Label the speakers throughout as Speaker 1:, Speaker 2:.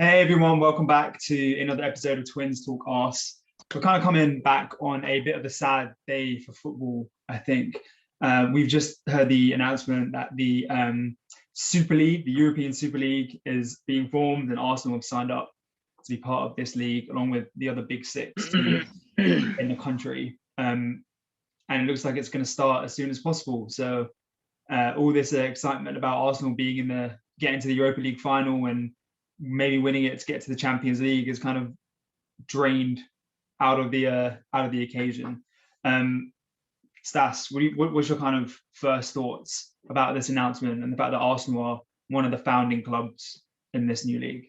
Speaker 1: Hey everyone, welcome back to another episode of Twins Talk Arse. We're kind of coming back on a bit of a sad day for football, I think. We've just heard the announcement that the Super League, the European Super League, is being formed, and Arsenal have signed up to be part of this league, along with the other big six teams in the country. And it looks like it's going to start as soon as possible. So all this excitement about Arsenal being getting to the Europa League final and maybe winning it to get to the Champions League is kind of drained out of the occasion. Stas, what was your kind of first thoughts about this announcement and the fact that Arsenal are one of the founding clubs in this new league?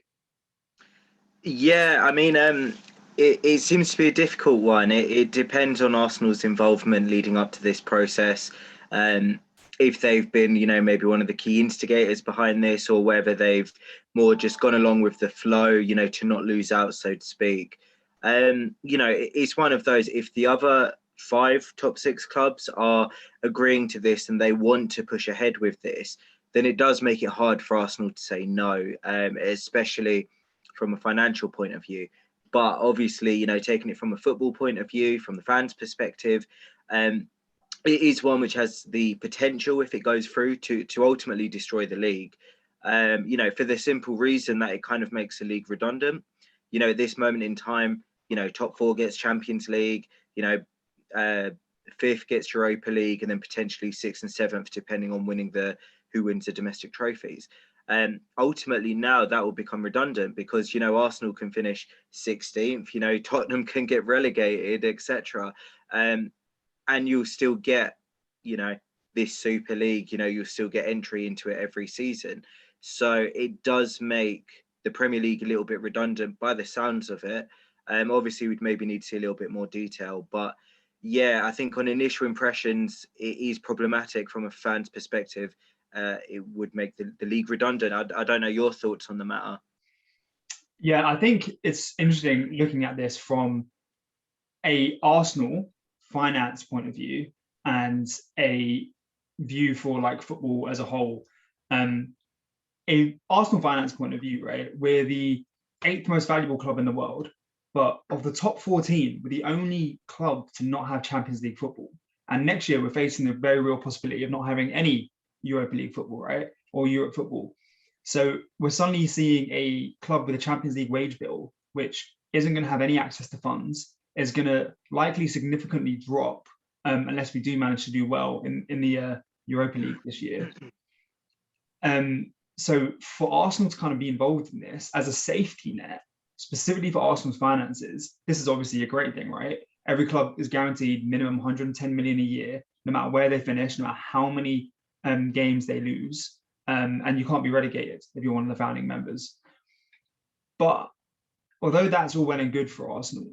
Speaker 2: Yeah, I mean, it seems to be a difficult one. It depends on Arsenal's involvement leading up to this process. If they've been, maybe one of the key instigators behind this, or whether they've more just gone along with the flow, to not lose out, so to speak. It's one of those, if the other 5 top 6 clubs are agreeing to this and they want to push ahead with this, then it does make it hard for Arsenal to say no, especially from a financial point of view. But obviously, taking it from a football point of view, from the fans' perspective, it is one which has the potential, if it goes through, to ultimately destroy the league. For the simple reason that it kind of makes the league redundant. At this moment in time, top 4 gets Champions League, 5th gets Europa League, and then potentially 6th and 7th, depending on who wins the domestic trophies. Ultimately, now that will become redundant because, Arsenal can finish 16th, Tottenham can get relegated, etc. And you'll still get, this Super League, you'll still get entry into it every season. So it does make the Premier League a little bit redundant by the sounds of it. Obviously, we'd maybe need to see a little bit more detail. But yeah, I think on initial impressions, it is problematic from a fan's perspective. It would make the league redundant. I don't know your thoughts on the matter.
Speaker 1: Yeah, I think it's interesting looking at this from a Arsenal finance point of view and a view for like football as a whole. A Arsenal finance point of view, right? We're the 8th most valuable club in the world, but of the top 14, we're the only club to not have Champions League football. And next year, we're facing the very real possibility of not having any Europa League football, right? Or Europe football. So we're suddenly seeing a club with a Champions League wage bill, which isn't going to have any access to funds, is going to likely significantly drop unless we do manage to do well in the Europa League this year. So for Arsenal to kind of be involved in this as a safety net, specifically for Arsenal's finances, this is obviously a great thing, right? Every club is guaranteed minimum 110 million a year, no matter where they finish, no matter how many games they lose, and you can't be relegated if you're one of the founding members. But although that's all well and good for Arsenal,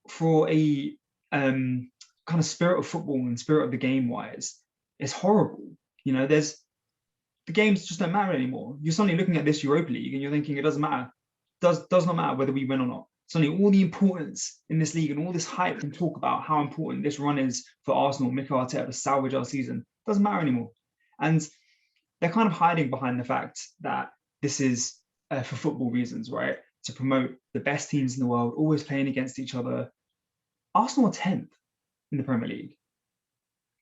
Speaker 1: for a kind of spirit of football and spirit of the game wise, it's horrible. The games just don't matter anymore. You're suddenly looking at this Europa League and you're thinking it doesn't matter. Does not matter whether we win or not. Suddenly all the importance in this league and all this hype and talk about how important this run is for Arsenal, Mikel Arteta to salvage our season, doesn't matter anymore. And they're kind of hiding behind the fact that this is for football reasons, right? To promote the best teams in the world, always playing against each other. Arsenal are 10th in the Premier League.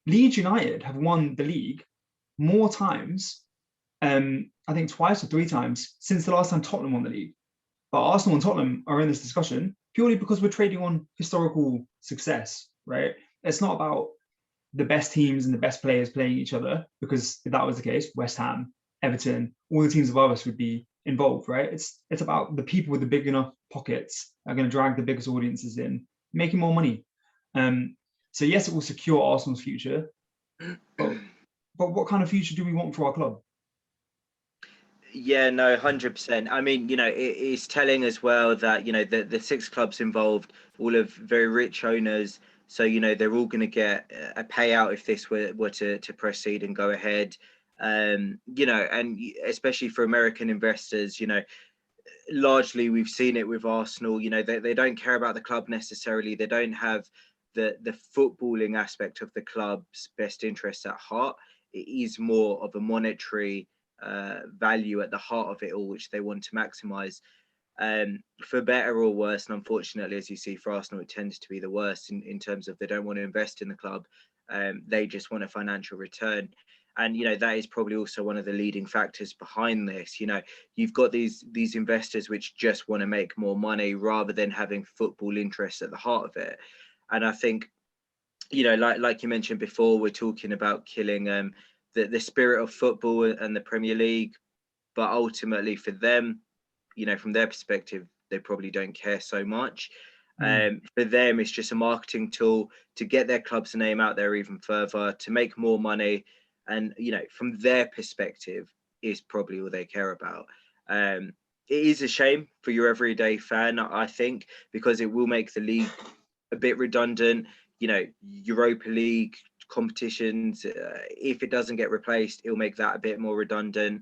Speaker 1: Leeds United have won the league more times, I think twice or 3 times since the last time Tottenham won the league. But Arsenal and Tottenham are in this discussion purely because we're trading on historical success, right? It's not about the best teams and the best players playing each other, because if that was the case, West Ham, Everton, all the teams above us would be involved, right? It's about the people with the big enough pockets are going to drag the biggest audiences in, making more money. So yes, it will secure Arsenal's future, but what kind of future do we want for our club?
Speaker 2: Yeah, no, 100%. I mean, it's telling as well that, the 6 clubs involved, all of very rich owners. So, they're all going to get a payout if this were to proceed and go ahead. And especially for American investors, largely we've seen it with Arsenal. They don't care about the club necessarily. They don't have the footballing aspect of the club's best interests at heart. It is more of a monetary value at the heart of it all, which they want to maximise. For better or worse, and unfortunately, as you see for Arsenal, it tends to be the worst in terms of they don't want to invest in the club. They just want a financial return. And, that is probably also one of the leading factors behind this. You've got these investors which just want to make more money rather than having football interests at the heart of it. And I think, like you mentioned before, we're talking about killing the spirit of football and the Premier League. But ultimately for them, from their perspective, they probably don't care so much. For them, it's just a marketing tool to get their club's name out there even further, to make more money. And, from their perspective, is probably all they care about. It is a shame for your everyday fan, I think, because it will make the league a bit redundant. Europa League competitions, if it doesn't get replaced, it'll make that a bit more redundant.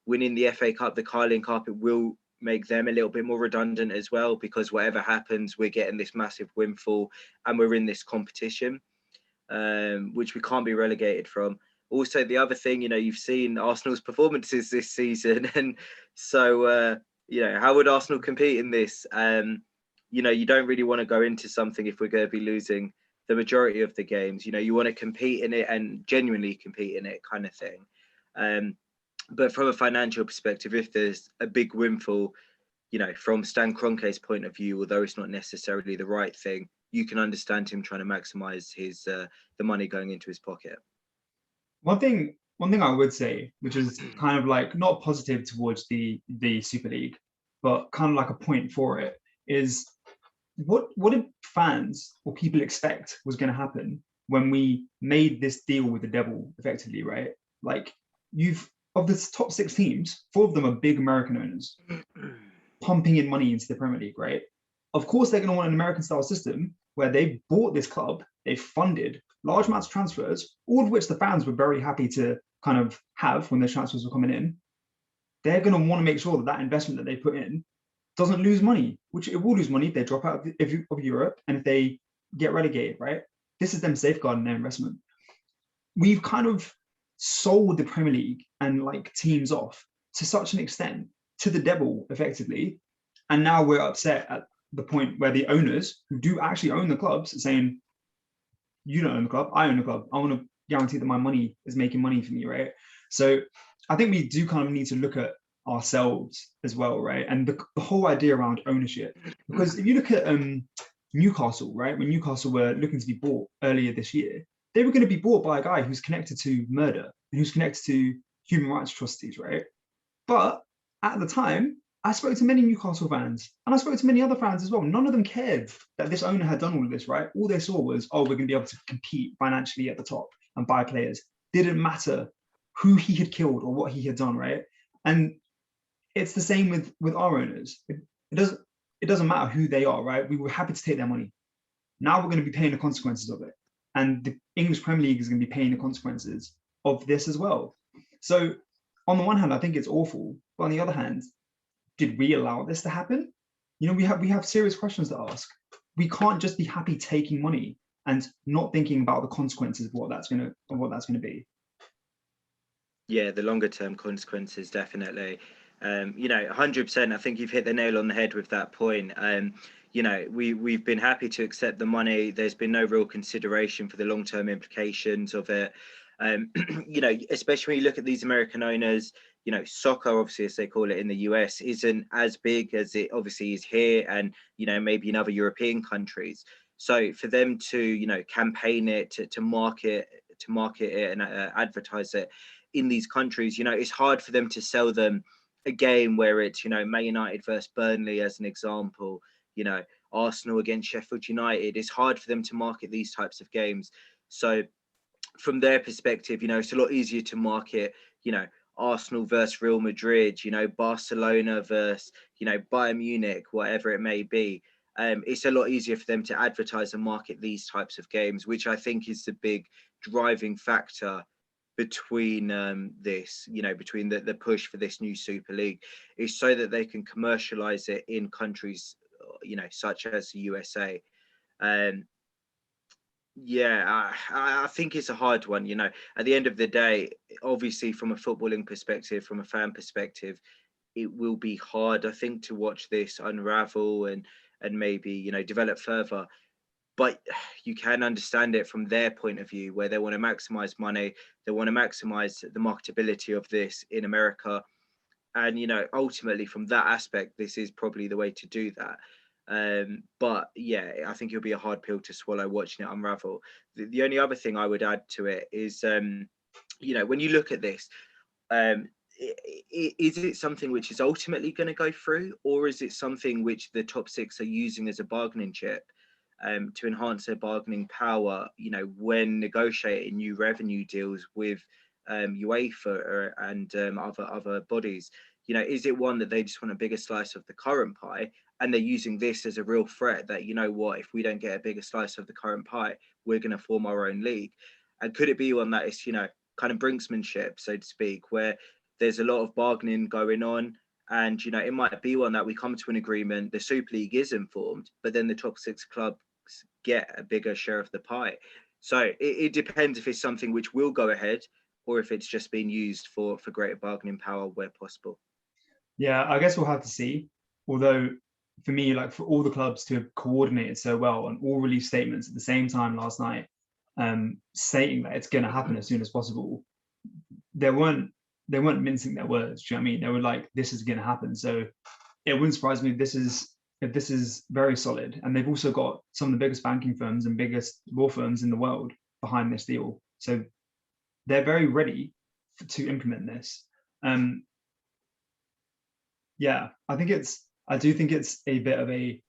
Speaker 2: Winning the FA Cup, the Carling Cup, it will make them a little bit more redundant as well, because whatever happens, we're getting this massive windfall and we're in this competition, which we can't be relegated from. Also, the other thing, you've seen Arsenal's performances this season. And so, how would Arsenal compete in this? You don't really want to go into something if we're going to be losing the majority of the games. You want to compete in it and genuinely compete in it, kind of thing. But from a financial perspective, if there's a big windfall, from Stan Kroenke's point of view, although it's not necessarily the right thing, you can understand him trying to maximize his the money going into his pocket.
Speaker 1: One thing I would say, which is kind of like not positive towards the Super League, but kind of like a point for it, is what did fans or people expect was going to happen when we made this deal with the devil, effectively, right? Like, of the top 6 teams, 4 of them are big American owners pumping in money into the Premier League, right? Of course, they're going to want an American style system where they bought this club, they funded large amounts of transfers, all of which the fans were very happy to kind of have when those transfers were coming in. They're going to want to make sure that investment that they put in doesn't lose money, which it will lose money if they drop out of Europe and if they get relegated, right? This is them safeguarding their investment. We've kind of sold the Premier League and like teams off to such an extent to the devil, effectively. And now we're upset at the point where the owners who do actually own the clubs are saying, you don't own the club, I own the club. I want to guarantee that my money is making money for me, right? So I think we do kind of need to look at ourselves as well, right? And the whole idea around ownership. Because if you look at Newcastle, right? When Newcastle were looking to be bought earlier this year, they were going to be bought by a guy who's connected to murder and who's connected to human rights atrocities, right? But at the time, I spoke to many Newcastle fans and I spoke to many other fans as well. None of them cared that this owner had done all of this, right? All they saw was, oh, we're going to be able to compete financially at the top and buy players. Didn't matter who he had killed or what he had done, right? And it's the same with our owners. It doesn't matter who they are, right? We were happy to take their money. Now we're going to be paying the consequences of it. And the English Premier League is going to be paying the consequences of this as well. So on the one hand, I think it's awful. But on the other hand, did we allow this to happen? We have serious questions to ask. We can't just be happy taking money and not thinking about the consequences of what that's going to be.
Speaker 2: Yeah, the longer term consequences, definitely. 100%. I think you've hit the nail on the head with that point. We've been happy to accept the money. There's been no real consideration for the long term implications of it. Especially when you look at these American owners. Soccer, obviously, as they call it in the US, isn't as big as it obviously is here and, maybe in other European countries. So for them to, campaign it, to market it and advertise it in these countries, it's hard for them to sell them a game where it's, Man United versus Burnley as an example, Arsenal against Sheffield United. It's hard for them to market these types of games. So from their perspective, it's a lot easier to market, Arsenal versus Real Madrid, Barcelona versus, Bayern Munich, whatever it may be. It's a lot easier for them to advertise and market these types of games, which I think is the big driving factor between between the push for this new Super League, is so that they can commercialize it in countries, such as the USA. Yeah, I think it's a hard one. At the end of the day, obviously, from a footballing perspective, from a fan perspective, it will be hard, I think, to watch this unravel and maybe develop further. But you can understand it from their point of view, where they want to maximize money, they want to maximize the marketability of this in America, and ultimately from that aspect, this is probably the way to do that. But yeah, I think it'll be a hard pill to swallow watching it unravel. The only other thing I would add to it is, when you look at this, um, is it something which is ultimately going to go through, or is it something which the top six are using as a bargaining chip, to enhance their bargaining power, when negotiating new revenue deals with UEFA and other bodies? Is it one that they just want a bigger slice of the current pie, and they're using this as a real threat that, if we don't get a bigger slice of the current pie, we're going to form our own league? And could it be one that is, kind of brinksmanship, so to speak, where there's a lot of bargaining going on, and it might be one that we come to an agreement, the Super League is informed, but then the top six clubs get a bigger share of the pie. So it depends if it's something which will go ahead, or if it's just being used for greater bargaining power where possible.
Speaker 1: Yeah, I guess we'll have to see. Although for me, like for all the clubs to have coordinated so well and all release statements at the same time last night, stating that it's going to happen as soon as possible, they weren't mincing their words. Do you know what I mean? They were like, "This is going to happen." So it wouldn't surprise me if this is very solid. And they've also got some of the biggest banking firms and biggest law firms in the world behind this deal. So they're very ready to implement this. Yeah, I do think it's a bit of a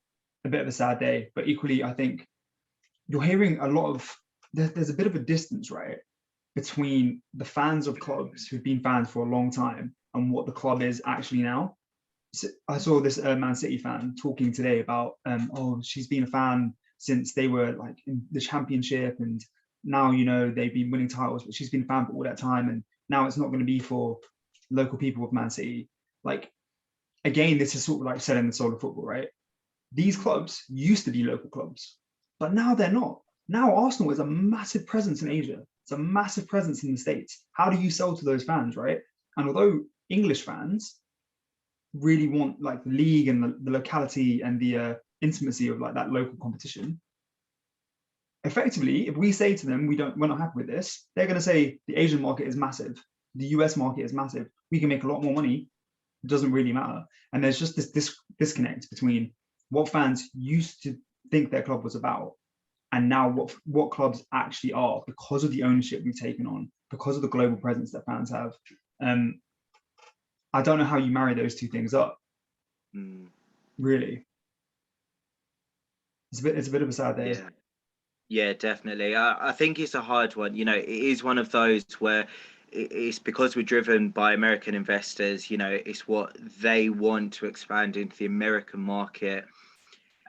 Speaker 1: sad day, but equally I think you're hearing a lot of there's a bit of a distance, right, between the fans of clubs who've been fans for a long time and what the club is actually now. So I saw this Man City fan talking today about oh, she's been a fan since they were like in the championship, and now they've been winning titles, but she's been a fan for all that time, and now it's not going to be for local people of Man City. Like, again, this is sort of like selling the soul of football, right? These clubs used to be local clubs, but now they're not. Now Arsenal is a massive presence in Asia. It's a massive presence in the States. How do you sell to those fans, right? And although English fans really want like the league and the locality and the intimacy of like that local competition, effectively, if we say to them we're not happy with this, they're going to say the Asian market is massive, the US market is massive. We can make a lot more money. It doesn't really matter. And there's just this disconnect between what fans used to think their club was about and now what clubs actually are, because of the ownership we've taken on, because of the global presence that fans have. I don't know how you marry those two things up. Really, it's a bit of a sad day.
Speaker 2: Yeah, definitely. I think it's a hard one. It is one of those where it's because we're driven by American investors. It's what they want to expand into the American market.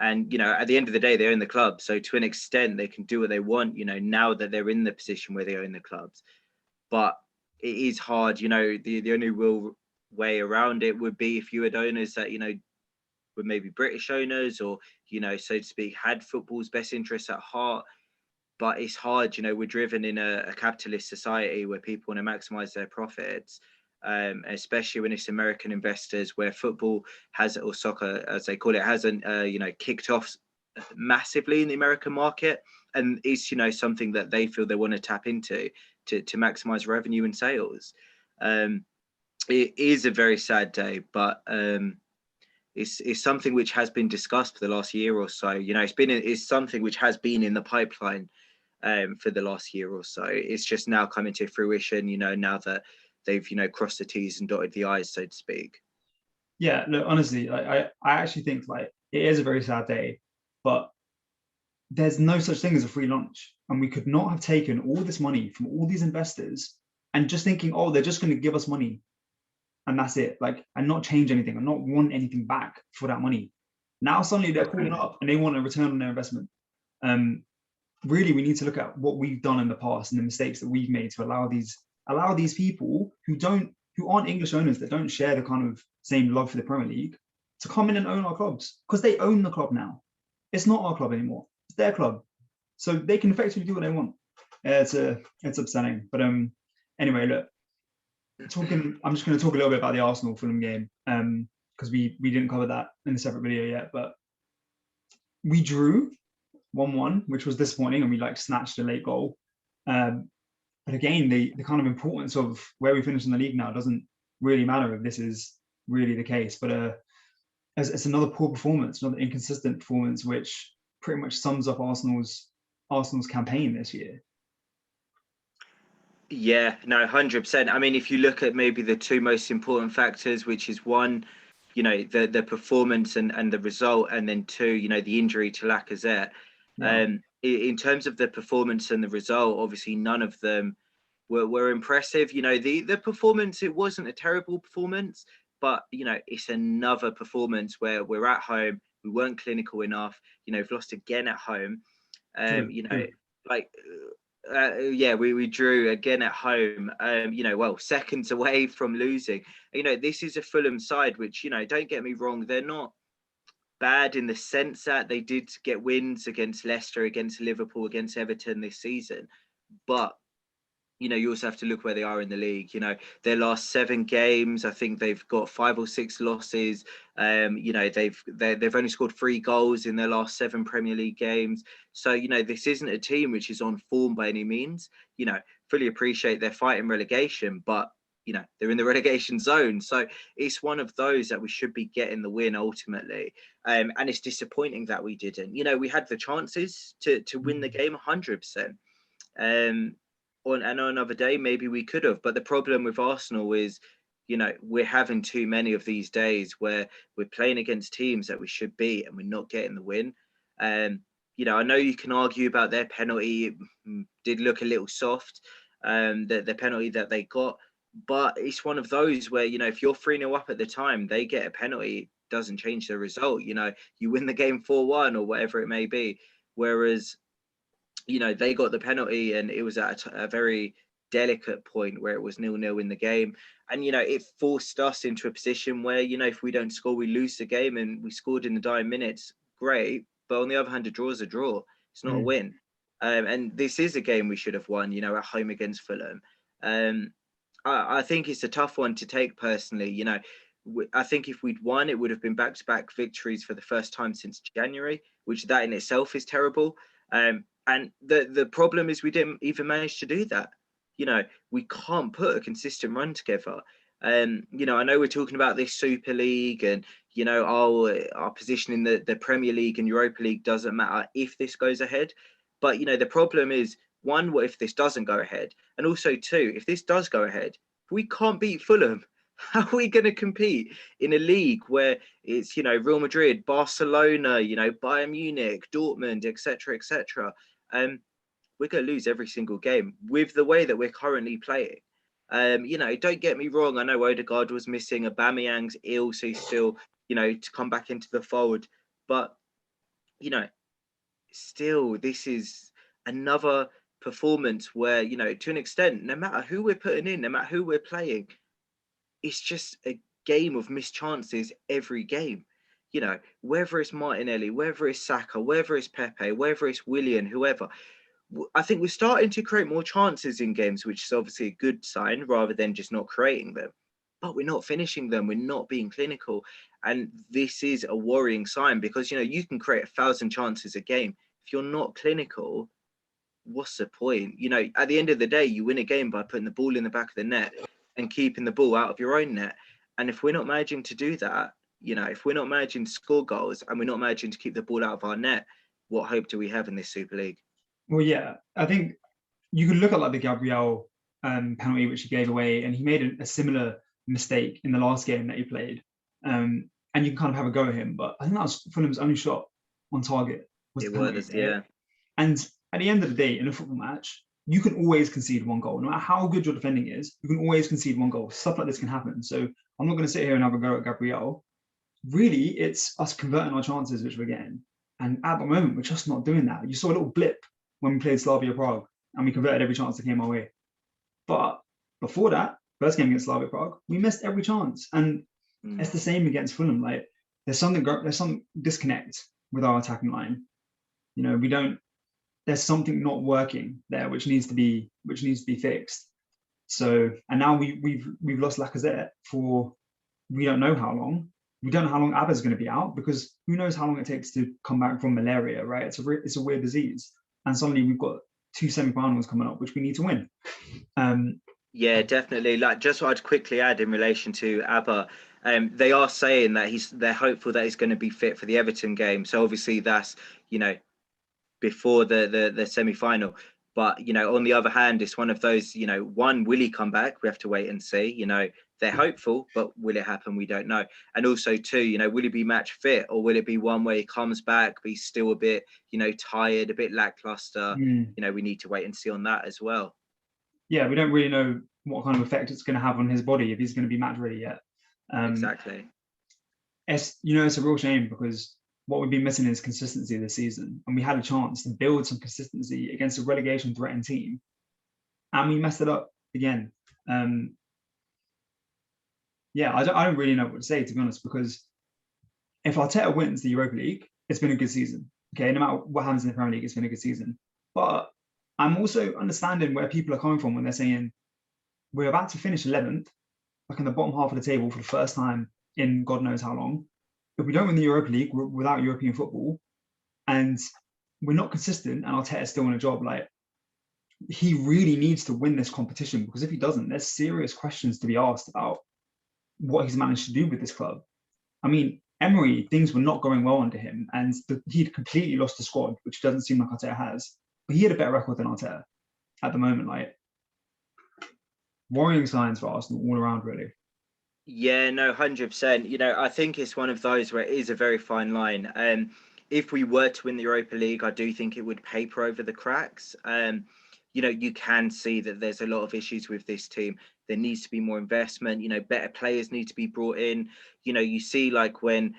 Speaker 2: And, at the end of the day, they own the club. So to an extent, they can do what they want, now that they're in the position where they own the clubs. But it is hard, the only real way around it would be if you had owners that, were maybe British owners, or, so to speak, had football's best interests at heart. But it's hard, we're driven in a capitalist society where people want to maximize their profits, especially when it's American investors, where football has, or soccer as they call it, hasn't kicked off massively in the American market, and it's something that they feel they want to tap into to maximize revenue and sales. It is a very sad day, but it's something which has been discussed for the last year or so. It's something which has been in the pipeline for the last year or so. It's just now coming to fruition, now that they've, crossed the T's and dotted the I's, so to speak.
Speaker 1: Yeah, look, honestly, I actually think like it is a very sad day, but there's no such thing as a free lunch. And we could not have taken all this money from all these investors and just thinking, oh, they're just going to give us money and that's it, like, and not change anything and not want anything back for that money. Now suddenly they're calling up and they want a return on their investment. Really, we need to look at what we've done in the past and the mistakes that we've made to allow these people who aren't English owners, that don't share the kind of same love for the Premier League, to come in and own our clubs, because they own the club now. It's not our club anymore. It's their club. So they can effectively do what they want. It's upsetting. But anyway, look, I'm just going to talk a little bit about the Arsenal Fulham game, because we didn't cover that in a separate video yet. But we drew 1-1, which was disappointing, and we like snatched a late goal. But again, the kind of importance of where we finish in the league now doesn't really matter if this is really the case. But it's another poor performance, another inconsistent performance, which pretty much sums up Arsenal's campaign this year.
Speaker 2: Yeah, no, 100%. I mean, if you look at maybe the two most important factors, which is one, the performance and the result, and then two, the injury to Lacazette.
Speaker 1: Yeah.
Speaker 2: In terms of the performance and the result, obviously none of them were impressive. The performance, it wasn't a terrible performance, but it's another performance where we're at home, we weren't clinical enough. We've lost again at home.
Speaker 1: True.
Speaker 2: We drew again at home. Seconds away from losing. This is a Fulham side which, don't get me wrong, they're not bad in the sense that they did get wins against Leicester, against Liverpool, against Everton this season, but you also have to look where they are in the league. Their last 7 games, I think they've got 5 or 6 losses. They've only scored 3 goals in their last 7 Premier League games. So, this isn't a team which is on form by any means. Fully appreciate they're fighting relegation, but they're in the relegation zone. So it's one of those that we should be getting the win ultimately. And it's disappointing that we didn't. We had the chances to win the game 100%. On another day, maybe we could have. But the problem with Arsenal is, we're having too many of these days where we're playing against teams that we should beat and we're not getting the win. I know you can argue about their penalty. It did look a little soft, the penalty that they got. But it's one of those where, if you're 3-0 up at the time, they get a penalty, it doesn't change the result. You win the game 4-1 or whatever it may be. Whereas, they got the penalty and it was at a very delicate point where it was 0-0 in the game. And, it forced us into a position where, if we don't score, we lose the game, and we scored in the dying minutes. Great. But on the other hand, a draw is a draw. It's not a win. And this is a game we should have won, at home against Fulham. I think it's a tough one to take personally. I think if we'd won, it would have been back-to-back victories for the first time since January, which that in itself is terrible. And the problem is we didn't even manage to do that. We can't put a consistent run together. I know we're talking about this Super League and, our position in the Premier League and Europa League doesn't matter if this goes ahead. But, the problem is, one, what if this doesn't go ahead? And also, two, if this does go ahead, we can't beat Fulham. How are we going to compete in a league where it's, Real Madrid, Barcelona, Bayern Munich, Dortmund, etc., etc.? We're going to lose every single game with the way that we're currently playing. Don't get me wrong. I know Odegaard was missing, Aubameyang's ill, so he's still, to come back into the fold. But, still, this is another performance where, to an extent, no matter who we're putting in, no matter who we're playing, it's just a game of missed chances every game. Whether it's Martinelli, whether it's Saka, whether it's Pepe, whether it's Willian, whoever. I think we're starting to create more chances in games, which is obviously a good sign rather than just not creating them. But we're not finishing them. We're not being clinical. And this is a worrying sign because, you can create 1,000 chances a game. If you're not clinical, what's the point? At the end of the day, you win a game by putting the ball in the back of the net and keeping the ball out of your own net. And if we're not managing to do that, if we're not managing to score goals and we're not managing to keep the ball out of our net, what hope do we have in this Super League?
Speaker 1: Well, yeah, I think you could look at like the Gabriel penalty, which he gave away, and he made a similar mistake in the last game that he played. And you can kind of have a go at him, but I think that was Fulham's only shot on target.
Speaker 2: Yeah.
Speaker 1: And at the end of the day, in a football match, you can always concede one goal. No matter how good your defending is, you can always concede one goal. Stuff like this can happen. So I'm not going to sit here and have a go at Gabriel. Really, it's us converting our chances, which we're getting. And at the moment, we're just not doing that. You saw a little blip when we played Slavia Prague, and we converted every chance that came our way. But before that, first game against Slavia Prague, we missed every chance. And it's the same against Fulham. Like there's some disconnect with our attacking line. We don't there's something not working there, which needs to be fixed. So, and now we've lost Lacazette for we don't know how long. We don't know how long Abba's going to be out, because who knows how long it takes to come back from malaria, right? It's a weird disease, and suddenly we've got 2 semi-finals coming up, which we need to win.
Speaker 2: Yeah, definitely. Like, just what I'd quickly add in relation to Abba, they are saying that they're hopeful that he's going to be fit for the Everton game. So obviously that's, you know, before the semi-final. But, you know, on the other hand, it's one of those, you know, one, will he come back? We have to wait and see. You know, they're hopeful, but will it happen? We don't know. And also, two, you know, will he be match fit, or will it be one where he comes back, but he's still a bit, you know, tired, a bit lackluster? You know, we need to wait and see on that as well.
Speaker 1: Yeah, we don't really know what kind of effect it's going to have on his body, if he's going to be match ready yet.
Speaker 2: Exactly.
Speaker 1: It's a real shame, because what we've been missing is consistency this season, and we had a chance to build some consistency against a relegation threatened team, and we messed it up again. Yeah, I don't really know what to say, to be honest, because if Arteta wins the Europa League, it's been a good season. Okay, no matter what happens in the Premier League, it's been a good season. But I'm also understanding where people are coming from when they're saying we're about to finish 11th, like in the bottom half of the table for the first time in God knows how long. If we don't win the Europa League, we're without European football, and we're not consistent, and Arteta's still in a job, like, he really needs to win this competition, because if he doesn't, there's serious questions to be asked about what he's managed to do with this club. I mean, Emery, things were not going well under him, and he'd completely lost the squad, which doesn't seem like Arteta has. But he had a better record than Arteta at the moment. Like, worrying signs for Arsenal all around, really.
Speaker 2: Yeah, no, 100%. You know, I think it's one of those where it is a very fine line. If we were to win the Europa League, I do think it would paper over the cracks. You know, you can see that there's a lot of issues with this team. There needs to be more investment. You know, better players need to be brought in. You know, you see, like, when,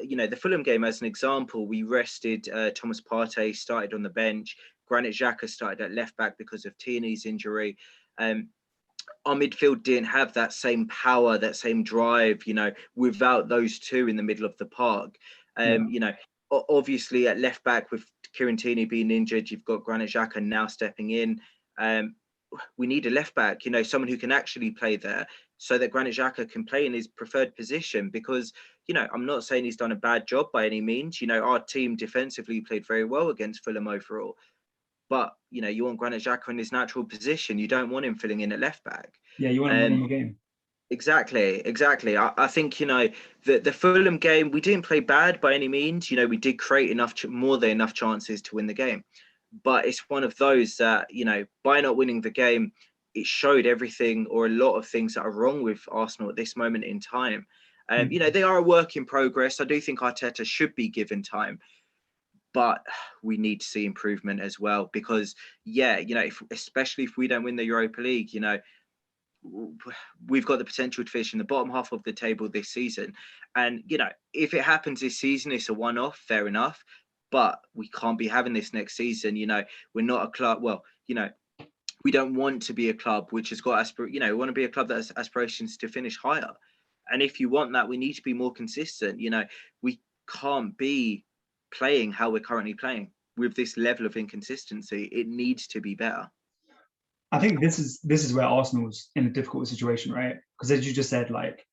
Speaker 2: you know, the Fulham game as an example, we rested Thomas Partey, started on the bench. Granit Xhaka started at left back because of Tierney's injury. Our midfield didn't have that same power, that same drive, you know, without those two in the middle of the park. You know, obviously at left back, with Kieran Tierney being injured, you've got Granit Xhaka now stepping in. We need a left back, you know, someone who can actually play there, so that Granit Xhaka can play in his preferred position. Because, you know, I'm not saying he's done a bad job by any means. You know, our team defensively played very well against Fulham overall. But, you know, you want Granit Xhaka in his natural position. You don't want him filling in at left back.
Speaker 1: Yeah, you want to win the game.
Speaker 2: Exactly. I think, you know, the Fulham game, we didn't play bad by any means. You know, we did create more than enough chances to win the game. But it's one of those that, you know, by not winning the game, it showed everything, or a lot of things that are wrong with Arsenal at this moment in time. You know, they are a work in progress. I do think Arteta should be given time, but we need to see improvement as well, because, yeah, you know, especially if we don't win the Europa League, you know, we've got the potential to finish in the bottom half of the table this season. And, you know, if it happens this season, it's a one-off, fair enough, but we can't be having this next season. You know, we're not a club, well, you know, we don't want to be a club which has got, you know, we want to be a club that has aspirations to finish higher. And if you want that, we need to be more consistent. You know, we can't be playing how we're currently playing with this level of inconsistency. It needs to be better.
Speaker 1: I think this is where Arsenal's in a difficult situation, right? Because as you just said, like,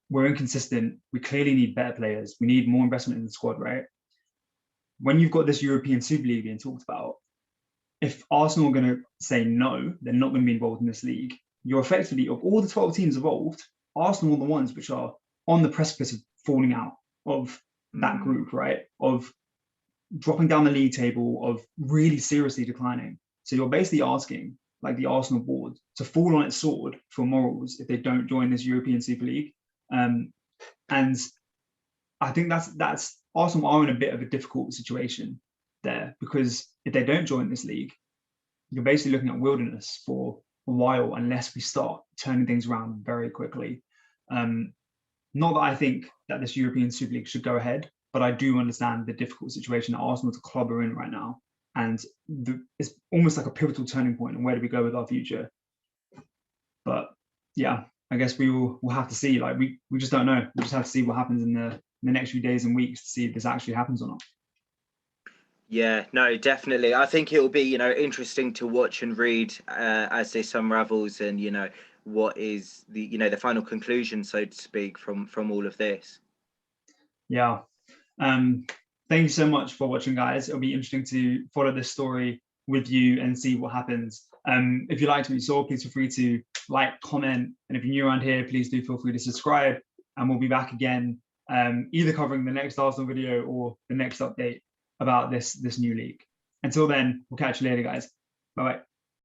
Speaker 1: we're inconsistent. We clearly need better players. We need more investment in the squad, right? When you've got this European Super League being talked about, if Arsenal are going to say no, they're not going to be involved in this league, you're effectively, of all the 12 teams involved, Arsenal are the ones which are on the precipice of falling out of that group, right? Of dropping down the league table, of really seriously declining. So you're basically asking, like, the Arsenal board to fall on its sword for morals if they don't join this European Super League. And I think that's Arsenal are in a bit of a difficult situation there, because if they don't join this league, you're basically looking at wilderness for a while, unless we start turning things around very quickly. Not that I think that this European Super League should go ahead, but I do understand the difficult situation that Arsenal as a club are in right now. And it's almost like a pivotal turning point, and where do we go with our future? But yeah, I guess we'll have to see. Like, we just don't know. We just have to see what happens in the next few days and weeks to see if this actually happens or not.
Speaker 2: Yeah, no, definitely. I think it will be, interesting to watch and read as this unravels, and what is the final conclusion, so to speak, from all of this.
Speaker 1: Yeah. Um, Thank you so much for watching, guys. It'll be interesting to follow this story with you and see what happens. If you liked what you saw, please feel free to like, comment, and if you're new around here, please do feel free to subscribe. And we'll be back again, either covering the next Arsenal video or the next update about this new league. Until then, we'll catch you later, guys. Bye bye.